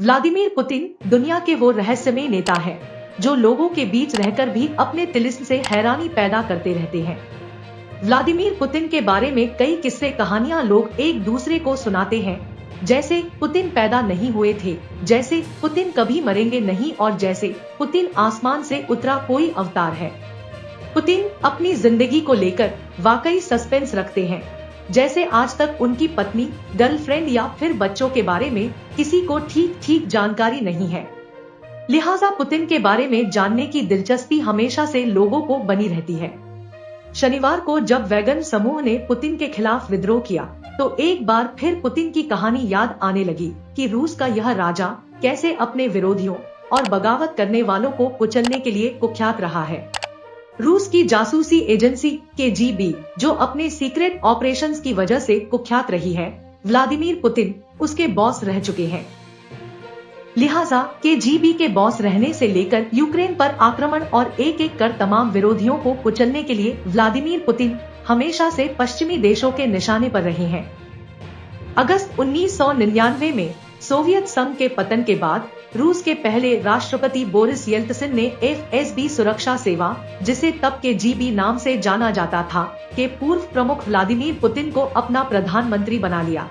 Vladimir Putin दुनिया के वो रहस्यमय नेता हैं, जो लोगों के बीच रहकर भी अपने तिलिस्म से हैरानी पैदा करते रहते हैं। व्लादिमीर पुतिन के बारे में कई किस्से कहानियां लोग एक दूसरे को सुनाते हैं, जैसे पुतिन पैदा नहीं हुए थे, जैसे पुतिन कभी मरेंगे नहीं और जैसे पुतिन आसमान से उतरा कोई अवतार है। पुतिन अपनी जिंदगी को लेकर वाकई सस्पेंस रखते हैं, जैसे आज तक उनकी पत्नी, गर्लफ्रेंड या फिर बच्चों के बारे में किसी को ठीक जानकारी नहीं है। लिहाजा पुतिन के बारे में जानने की दिलचस्पी हमेशा से लोगों को बनी रहती है। शनिवार को जब वैगन समूह ने पुतिन के खिलाफ विद्रोह किया, तो एक बार फिर पुतिन की कहानी याद आने लगी कि रूस का यह राजा कैसे अपने विरोधियों और बगावत करने वालों को कुचलने के लिए कुख्यात रहा है। रूस की जासूसी एजेंसी KGB, जो अपने सीक्रेट ऑपरेशंस की वजह से कुख्यात रही है, व्लादिमीर पुतिन उसके बॉस रह चुके हैं। लिहाजा KGB के बॉस रहने से लेकर यूक्रेन पर आक्रमण और एक कर तमाम विरोधियों को कुचलने के लिए व्लादिमीर पुतिन हमेशा से पश्चिमी देशों के निशाने पर रहे हैं। अगस्त 1999 में सोवियत संघ के पतन के बाद रूस के पहले राष्ट्रपति बोरिस येल्त्सिन ने FSB सुरक्षा सेवा, जिसे तब KGB नाम से जाना जाता था, के पूर्व प्रमुख व्लादिमीर पुतिन को अपना प्रधानमंत्री बना लिया।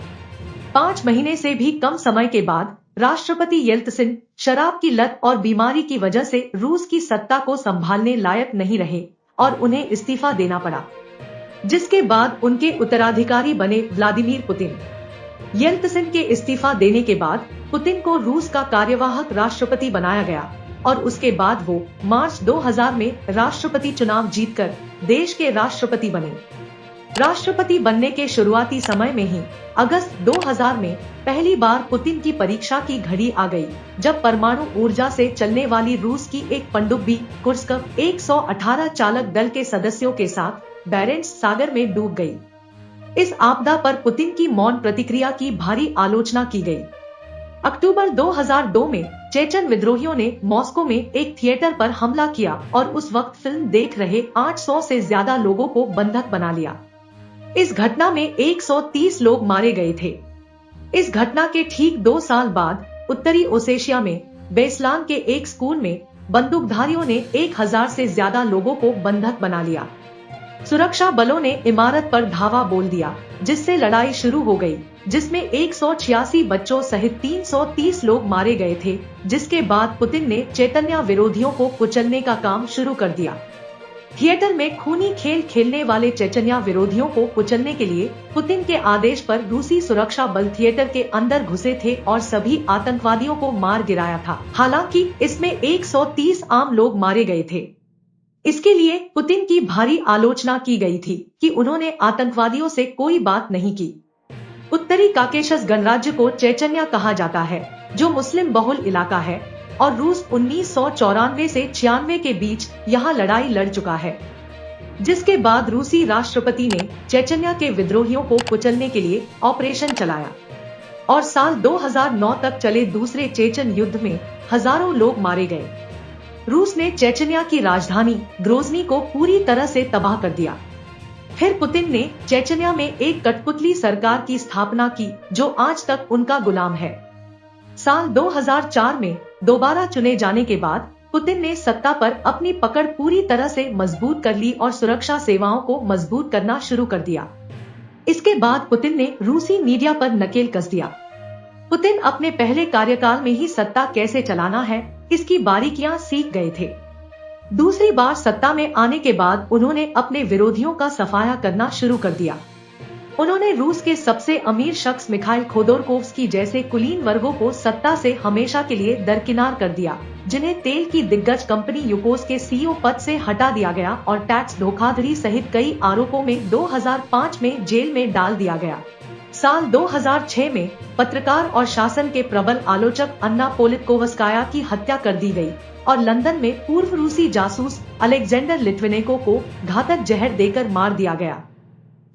5 महीने से भी कम समय के बाद राष्ट्रपति येल्त्सिन शराब की लत और बीमारी की वजह से रूस की सत्ता को संभालने लायक नहीं रहे और उन्हें इस्तीफा देना पड़ा, जिसके बाद उनके उत्तराधिकारी बने व्लादिमीर पुतिन। येल्त्सिन के इस्तीफा देने के बाद पुतिन को रूस का कार्यवाहक राष्ट्रपति बनाया गया और उसके बाद वो मार्च 2000 में राष्ट्रपति चुनाव जीतकर देश के राष्ट्रपति बने। राष्ट्रपति बनने के शुरुआती समय में ही अगस्त 2000 में पहली बार पुतिन की परीक्षा की घड़ी आ गई, जब परमाणु ऊर्जा से चलने वाली रूस की एक पनडुब्बी कुर्स्क 118 चालक दल के सदस्यों के साथ बैरेंट्स सागर में डूब गई। इस आपदा पर पुतिन की मौन प्रतिक्रिया की भारी आलोचना की गई। अक्टूबर 2002 में चेचन विद्रोहियों ने मॉस्को में एक थिएटर पर हमला किया और उस वक्त फिल्म देख रहे 800 से ज्यादा लोगों को बंधक बना लिया। इस घटना में 130 लोग मारे गए थे। इस घटना के ठीक 2 साल बाद उत्तरी ओसेशिया में बेस्लान के एक स्कूल में बंदूकधारियों ने 1000 से ज्यादा लोगों को बंधक बना लिया। सुरक्षा बलों ने इमारत पर धावा बोल दिया, जिससे लड़ाई शुरू हो गई, जिसमें 186 बच्चों सहित 330 लोग मारे गए थे, जिसके बाद पुतिन ने चैतन्य विरोधियों को कुचलने का काम शुरू कर दिया। थिएटर में खूनी खेल खेलने वाले चैतन्य विरोधियों को कुचलने के लिए पुतिन के आदेश पर रूसी सुरक्षा बल थिएटर के अंदर घुसे थे और सभी आतंकवादियों को मार गिराया था। हालांकि इसमें 130 आम लोग मारे गए थे। इसके लिए पुतिन की भारी आलोचना की गई थी कि उन्होंने आतंकवादियों से कोई बात नहीं की। उत्तरी काकेशस गणराज्य को चेचन्या कहा जाता है, जो मुस्लिम बहुल इलाका है और रूस 1994 से 96 के बीच यहाँ लड़ाई लड़ चुका है, जिसके बाद रूसी राष्ट्रपति ने चेचन्या के विद्रोहियों को कुचलने के लिए ऑपरेशन चलाया और साल 2009 तक चले दूसरे चेचन युद्ध में हजारों लोग मारे गए। रूस ने चेचन्या की राजधानी ग्रोजनी को पूरी तरह से तबाह कर दिया। फिर पुतिन ने चेचन्या में एक कठपुतली सरकार की स्थापना की, जो आज तक उनका गुलाम है। साल 2004 में दोबारा चुने जाने के बाद पुतिन ने सत्ता पर अपनी पकड़ पूरी तरह से मजबूत कर ली और सुरक्षा सेवाओं को मजबूत करना शुरू कर दिया। इसके बाद पुतिन ने रूसी मीडिया पर नकेल कस दिया। पुतिन अपने पहले कार्यकाल में ही सत्ता कैसे चलाना है, इसकी बारीकियां सीख गए थे। दूसरी बार सत्ता में आने के बाद उन्होंने अपने विरोधियों का सफाया करना शुरू कर दिया। उन्होंने रूस के सबसे अमीर शख्स मिखाइल खोदोरकोव्स्की जैसे कुलीन वर्गों को सत्ता से हमेशा के लिए दरकिनार कर दिया, जिन्हें तेल की दिग्गज कंपनी यूकोस के CEO पद से हटा दिया गया और टैक्स धोखाधड़ी सहित कई आरोपों में 2005 में जेल में डाल दिया गया। साल 2006 में पत्रकार और शासन के प्रबल आलोचक अन्ना पोलितकोवस्काया की हत्या कर दी गई और लंदन में पूर्व रूसी जासूस अलेक्जेंडर लिट्विनेको को घातक जहर देकर मार दिया गया।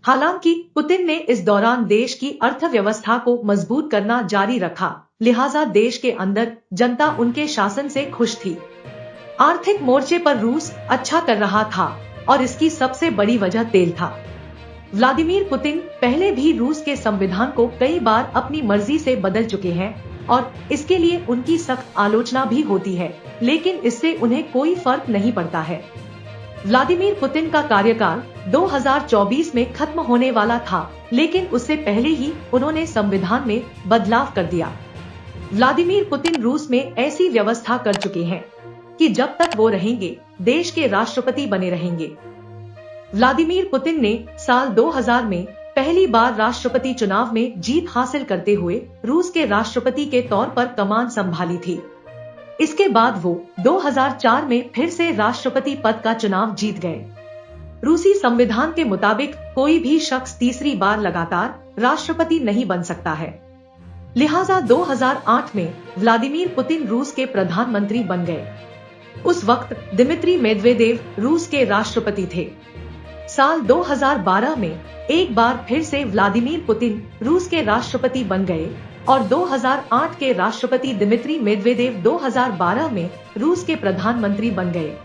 हालांकि पुतिन ने इस दौरान देश की अर्थव्यवस्था को मजबूत करना जारी रखा, लिहाजा देश के अंदर जनता उनके शासन से खुश थी। आर्थिक मोर्चे पर रूस अच्छा कर रहा था और इसकी सबसे बड़ी वजह तेल था। व्लादिमीर पुतिन पहले भी रूस के संविधान को कई बार अपनी मर्जी से बदल चुके हैं और इसके लिए उनकी सख्त आलोचना भी होती है, लेकिन इससे उन्हें कोई फर्क नहीं पड़ता है। व्लादिमीर पुतिन का कार्यकाल 2024 में खत्म होने वाला था, लेकिन उससे पहले ही उन्होंने संविधान में बदलाव कर दिया। व्लादिमीर पुतिन रूस में ऐसी व्यवस्था कर चुके हैं कि जब तक वो रहेंगे, देश के राष्ट्रपति बने रहेंगे। व्लादिमीर पुतिन ने साल 2000 में पहली बार राष्ट्रपति चुनाव में जीत हासिल करते हुए रूस के राष्ट्रपति के तौर पर कमान संभाली थी। इसके बाद वो 2004 में फिर से राष्ट्रपति पद का चुनाव जीत गए। रूसी संविधान के मुताबिक कोई भी शख्स तीसरी बार लगातार राष्ट्रपति नहीं बन सकता है। लिहाजा 2008 में व्लादिमीर पुतिन रूस के प्रधानमंत्री बन गए। उस वक्त दिमित्री मेदवेदेव रूस के राष्ट्रपति थे। साल 2012 में एक बार फिर से व्लादिमीर पुतिन रूस के राष्ट्रपति बन गए और 2008 के राष्ट्रपति दिमित्री मेदवेदेव 2012 में रूस के प्रधानमंत्री बन गए।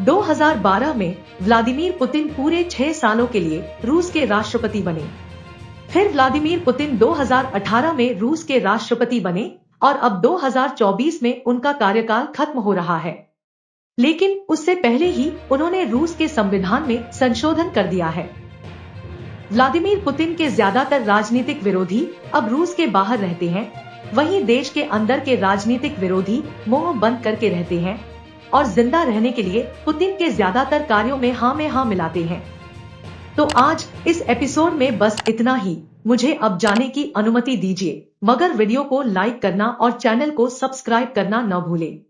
2012 में व्लादिमीर पुतिन पूरे 6 सालों के लिए रूस के राष्ट्रपति बने। फिर व्लादिमीर पुतिन 2018 में रूस के राष्ट्रपति बने और अब 2024 में उनका कार्यकाल खत्म हो रहा है। लेकिन उससे पहले ही उन्होंने रूस के संविधान में संशोधन कर दिया है। व्लादिमीर पुतिन के ज्यादातर राजनीतिक विरोधी अब रूस के बाहर रहते हैं, वहीं देश के अंदर के राजनीतिक विरोधी मुंह बंद करके रहते हैं और जिंदा रहने के लिए पुतिन के ज्यादातर कार्यों में हाँ मिलाते हैं। तो आज इस एपिसोड में बस इतना ही। मुझे अब जाने की अनुमति दीजिए, मगर वीडियो को लाइक करना और चैनल को सब्सक्राइब करना न भूलें।